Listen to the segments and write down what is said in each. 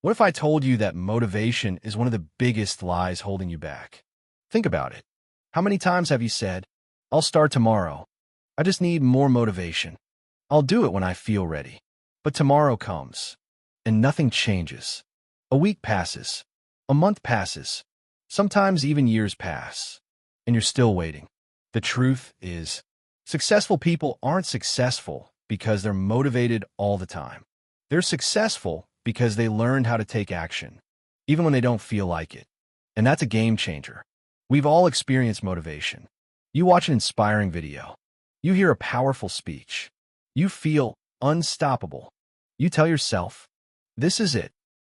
What if I told you that motivation is one of the biggest lies holding you back? Think about it. How many times have you said, I'll start tomorrow. I just need more motivation. I'll do it when I feel ready. But tomorrow comes, and nothing changes. A week passes. A month passes. Sometimes even years pass, and you're still waiting. The truth is, successful people aren't successful because they're motivated all the time. They're successful because they learned how to take action, even when they don't feel like it. And that's a game changer. We've all experienced motivation. You watch an inspiring video. You hear a powerful speech. You feel unstoppable. You tell yourself, this is it.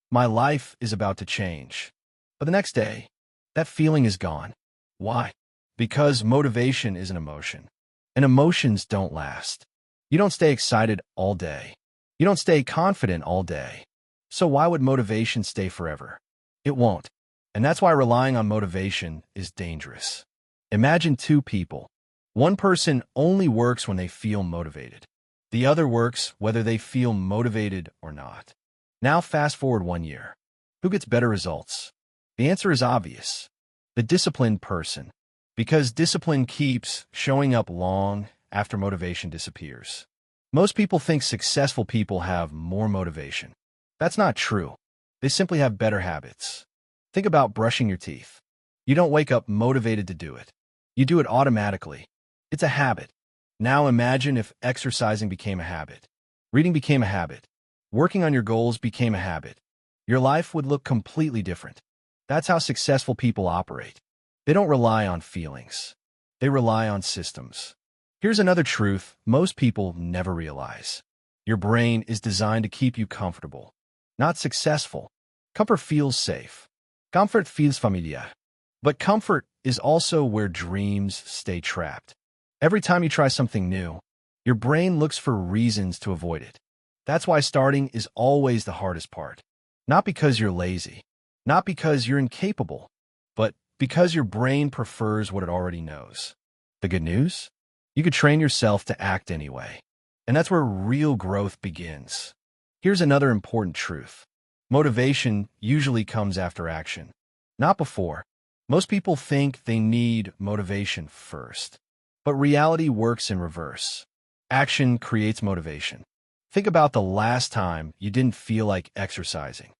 My life is about to change. But the next day, that feeling is gone. Why? Because motivation is an emotion, and emotions don't last. You don't stay excited all day. You don't stay confident all day. So why would motivation stay forever? It won't. And that's why relying on motivation is dangerous. Imagine two people. One person only works when they feel motivated. The other works whether they feel motivated or not. Now fast forward 1 year. Who gets better results? The answer is obvious. The disciplined person. Because discipline keeps showing up long after motivation disappears. Most people think successful people have more motivation. That's not true. They simply have better habits. Think about brushing your teeth. You don't wake up motivated to do it. You do it automatically. It's a habit. Now imagine if exercising became a habit. Reading became a habit. Working on your goals became a habit. Your life would look completely different. That's how successful people operate. They don't rely on feelings. They rely on systems. Here's another truth most people never realize. Your brain is designed to keep you comfortable, not successful. Comfort feels safe. Comfort feels familiar. But comfort is also where dreams stay trapped. Every time you try something new, your brain looks for reasons to avoid it. That's why starting is always the hardest part. Not because you're lazy, not because you're incapable, but because your brain prefers what it already knows. The good news? You could train yourself to act anyway. And that's where real growth begins. Here's another important truth. Motivation usually comes after action, not before. Most people think they need motivation first. But reality works in reverse. Action creates motivation. Think about the last time you didn't feel like exercising.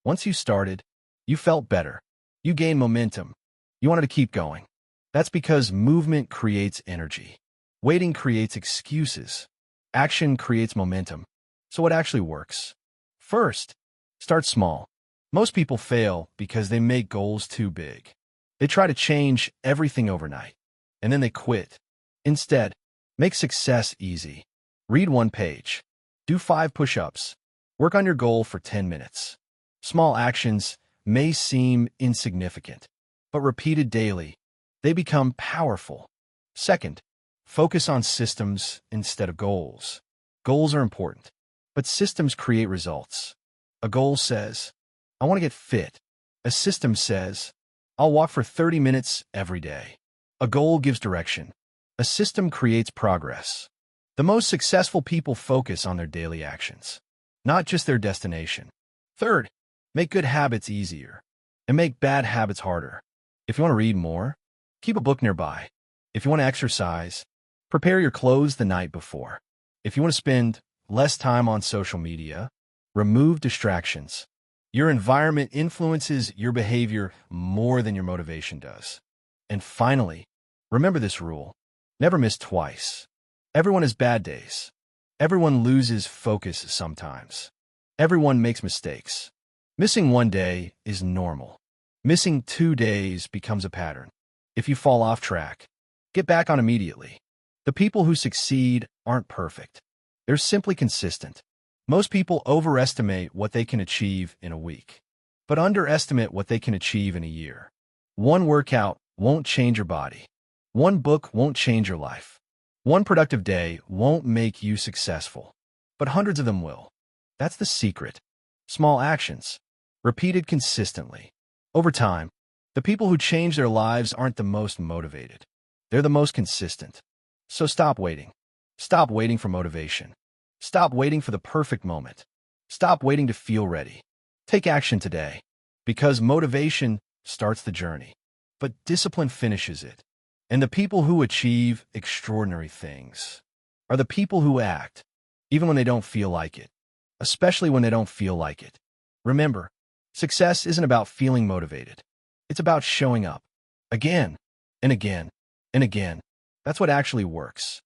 Once you started, you felt better. You gained momentum. You wanted to keep going. That's because movement creates energy. Waiting creates excuses. Action creates momentum. So what actually works? First, start small. Most people fail because they make goals too big. They try to change everything overnight, and then they quit. Instead, make success easy. Read 1 page. Do 5 push-ups. Work on your goal for 10 minutes. Small actions may seem insignificant, but repeated daily, they become powerful. Second, focus on systems instead of goals. Goals are important, but systems create results. A goal says, I want to get fit. A system says, I'll walk for 30 minutes every day. A goal gives direction. A system creates progress. The most successful people focus on their daily actions, not just their destination. Third, make good habits easier and make bad habits harder. If you want to read more, keep a book nearby. If you want to exercise, prepare your clothes the night before. If you want to spend less time on social media, remove distractions. Your environment influences your behavior more than your motivation does. And finally, remember this rule. Never miss twice. Everyone has bad days. Everyone loses focus sometimes. Everyone makes mistakes. Missing 1 day is normal. Missing 2 days becomes a pattern. If you fall off track, get back on immediately. The people who succeed aren't perfect. They're simply consistent. Most people overestimate what they can achieve in a week, but underestimate what they can achieve in a year. One workout won't change your body. One book won't change your life. One productive day won't make you successful, but hundreds of them will. That's the secret. Small actions, repeated consistently. Over time, the people who change their lives aren't the most motivated. They're the most consistent. So stop waiting. Stop waiting for motivation. Stop waiting for the perfect moment. Stop waiting to feel ready. Take action today, because motivation starts the journey, but discipline finishes it. And the people who achieve extraordinary things are the people who act, even when they don't feel like it, especially when they don't feel like it. Remember, success isn't about feeling motivated. It's about showing up again and again and again. That's what actually works.